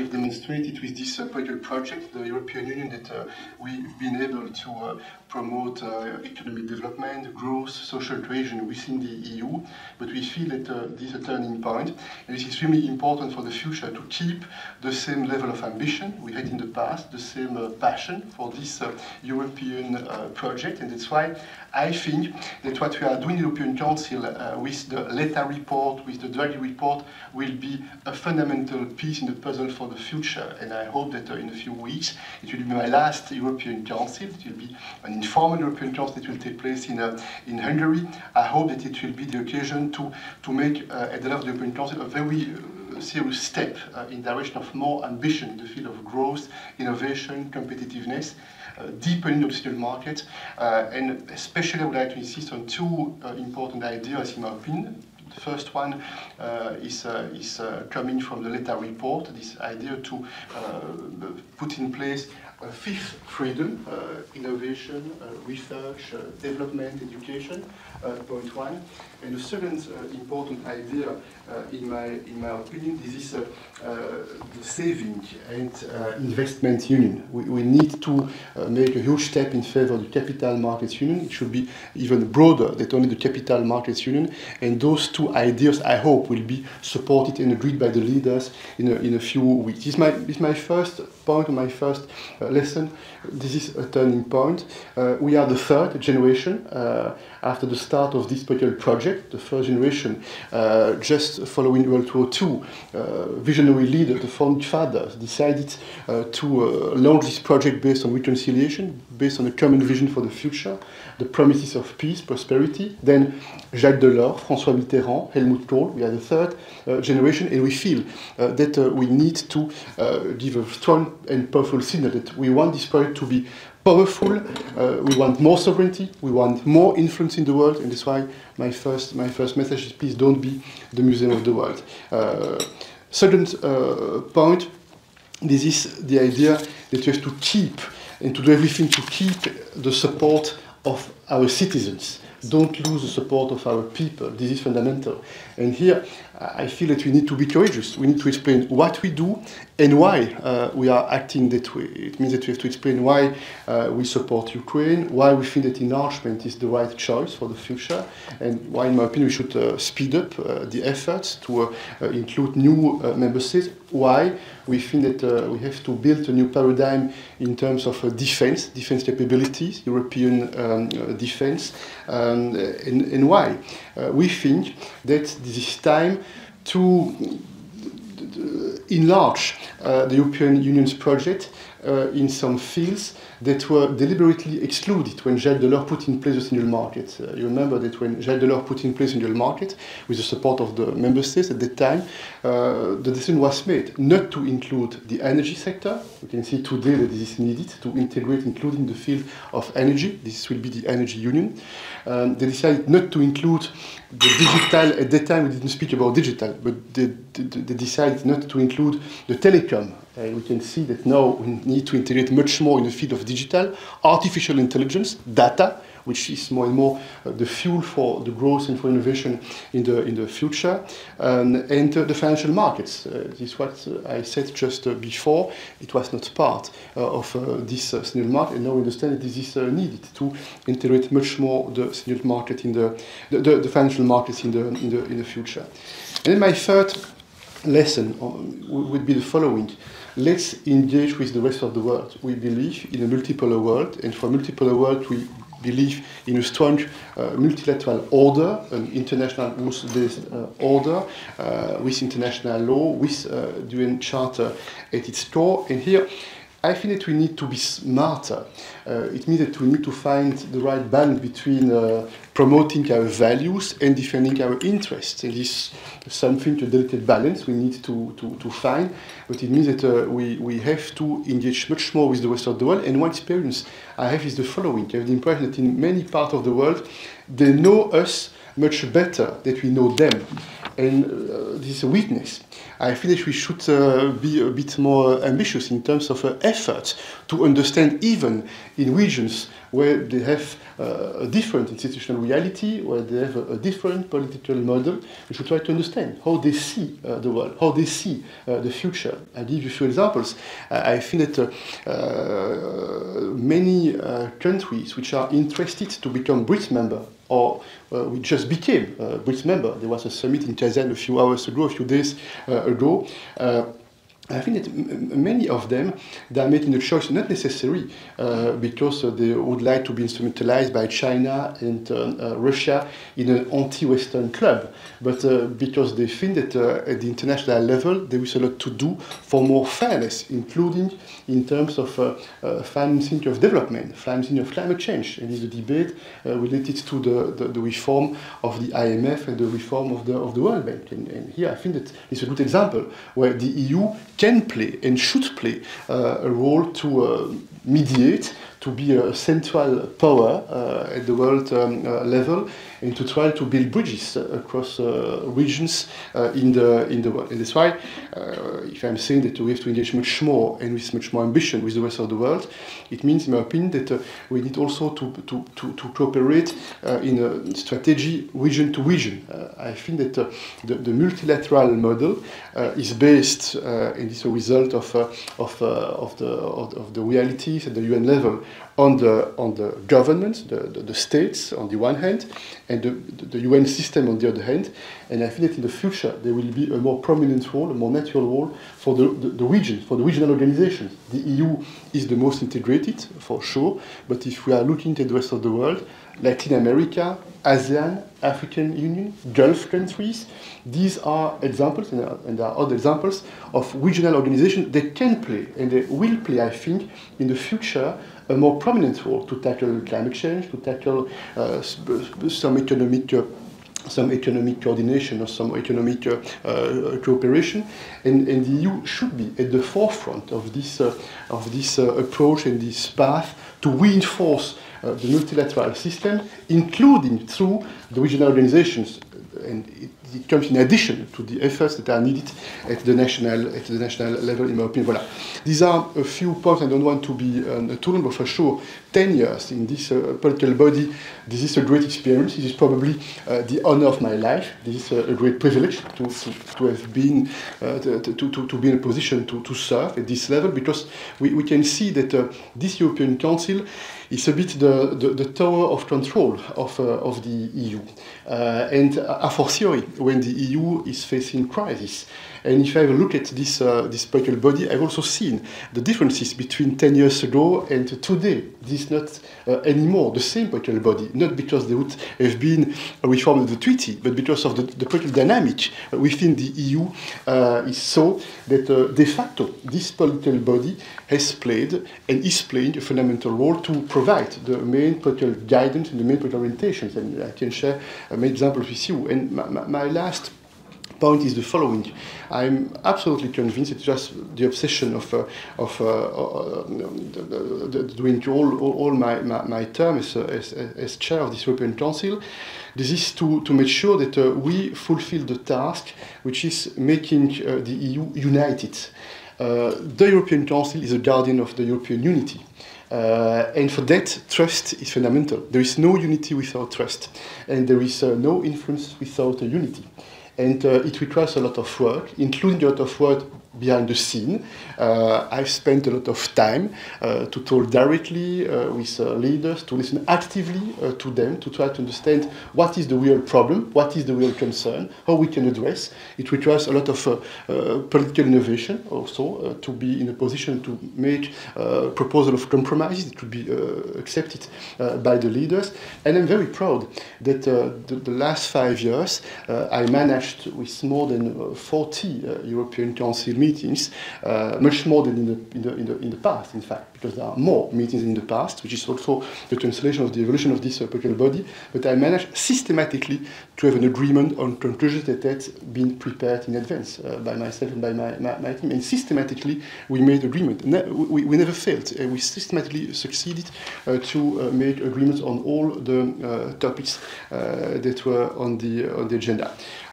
we've demonstrated with this political project, the European Union, that we've been able to promote economic development, growth, social cohesion within the EU, but we feel that this is a turning point, and it's extremely important for the future to keep the same level of ambition we had in the past, the same passion for this European project, and that's why I think that what we are doing in the European Council with the Letta report, with the Draghi report, will be a fundamental piece in the puzzle for the future, and I hope that in a few weeks it will be my last European Council. It will be an informal European Council that will take place in Hungary. I hope that it will be the occasion to make at the level of the European Council a very serious step in the direction of more ambition in the field of growth, innovation, competitiveness, deepening of the single market, and especially I would like to insist on two important ideas in my opinion. The first one is coming from the Letta report, this idea to put in place a fifth freedom, innovation, research, development, education, point one. And the second important idea, in my opinion, this is the saving and investment union. We need to make a huge step in favor of the capital markets union. It should be even broader than only the capital markets union. And those two ideas, I hope, will be supported and agreed by the leaders in a few weeks. This is my first point, my first lesson. This is a turning point. We are the third generation after the start of this particular project. The first generation, just following World War II, visionary leaders, the founding fathers, decided to launch this project based on reconciliation, based on a common vision for the future, the promises of peace, prosperity. Then Jacques Delors, François Mitterrand, Helmut Kohl. We are the third generation, and we feel that we need to give a strong and powerful signal that we want this project to be powerful, we want more sovereignty, we want more influence in the world, and that's why my first message is please don't be the museum of the world. Second point, this is the idea that you have to keep and to do everything to keep the support of our citizens. Don't lose the support of our people. This is fundamental. And here, I feel that we need to be courageous. We need to explain what we do and why we are acting that way. It means that we have to explain why we support Ukraine, why we think that enlargement is the right choice for the future, and why, in my opinion, we should speed up the efforts to include new member states, why we think that we have to build a new paradigm in terms of defense capabilities, European defense, and why we think that this is time to enlarge the European Union's project in some fields that were deliberately excluded when Jacques Delors put in place the single market. You remember that when Jacques Delors put in place the single market, with the support of the member states at that time, the decision was made not to include the energy sector. You can see today that this is needed to integrate, including the field of energy. This will be the energy union. They decided not to include the digital. At that time, we didn't speak about digital, but they decided not to include the telecom. We can see that now we need to integrate much more in the field of digital, artificial intelligence, data, which is more and more the fuel for the growth and for innovation in the future, and the financial markets. This is what I said just before. It was not part of this single market, and now we understand that this is needed to integrate much more the single market in the financial markets in the future. And then my third lesson would be the following. Let's engage with the rest of the world. We believe in a multipolar world, and for a multipolar world, we believe in a strong multilateral order, an international rules-based order, with international law, with the UN Charter at its core. And here, I think that we need to be smarter. It means that we need to find the right balance between promoting our values and defending our interests. And this is something, a delicate balance we need to find. But it means that we have to engage much more with the rest of the world. And one experience I have is the following. I have the impression that in many parts of the world, they know us much better than we know them. And this is a weakness. I think that we should be a bit more ambitious in terms of effort to understand, even in regions where they have a different institutional reality, where they have a different political model, we should try to understand how they see the world, how they see the future. I'll give you a few examples. I think that many countries which are interested to become BRICS member, or we just became a BRICS member. There was a summit in Kazan a few days ago. I think that many of them, they are making a choice not necessarily because they would like to be instrumentalized by China and Russia in an anti-Western club, but because they think that at the international level there is a lot to do for more fairness, including in terms of financing of development, financing of climate change, and is a debate related to the reform of the IMF and the reform of the World Bank. And here I think that it's a good example where the EU can play and should play a role to mediate, to be a central power at the world level, and to try to build bridges across regions in the world. And that's why, if I'm saying that we have to engage much more and with much more ambition with the rest of the world, it means, in my opinion, that we need also to cooperate in a strategy region to region. I think that the multilateral model is based, and is a result of the realities at the UN level, on the governments, the states on the one hand, and the UN system on the other hand. And I think that in the future there will be a more prominent role, a more natural role for the region, for the regional organizations. The EU is the most integrated, for sure, but if we are looking at the rest of the world, Latin America, ASEAN, African Union, Gulf countries, these are examples, and there are other examples of regional organizations that can play, and they will play, I think, in the future, a more prominent role to tackle climate change, to tackle some economic coordination or some economic cooperation, and the EU should be at the forefront of this approach and this path to reinforce the multilateral system, including through the regional organizations. And it comes in addition to the efforts that are needed at the national level, in my opinion. Voilà. These are a few points. I don't want to be too long, but for sure, 10 years in this political body, this is a great experience. This is probably the honor of my life. This is a great privilege to have been to be in a position to serve at this level, because we can see that this European Council is a bit the tower of control of the EU, and a fortiori when the EU is facing crisis. And if I have a look at this political body, I've also seen the differences between 10 years ago and today. This is not anymore the same political body, not because there would have been a reform of the treaty, but because of the political dynamic within the EU is so that de facto this political body has played and is playing a fundamental role to provide the main political guidance and the main political orientations. And I can share many examples with you. And my last point is the following. I'm absolutely convinced it's just the obsession of doing all my term as chair of this European Council. This is to make sure that we fulfill the task, which is making the EU united. The European Council is a guardian of the European unity. And for that, trust is fundamental. There is no unity without trust, and there is no influence without unity. And it requires a lot of work, including a lot of work behind the scene. I've spent a lot of time to talk directly with leaders, to listen actively to them, to try to understand what is the real problem, what is the real concern, how we can address. It requires a lot of political innovation also to be in a position to make a proposal of compromises that could be accepted by the leaders. And I'm very proud that the last 5 years I managed with more than 40 European Council meetings, much more than in the past, in fact, because there are more meetings in the past, which is also the translation of the evolution of this political body. But I managed systematically to have an agreement on conclusions that had been prepared in advance by myself and by my team. And systematically we made agreement. We never failed. We systematically succeeded to make agreements on all the topics that were on the agenda.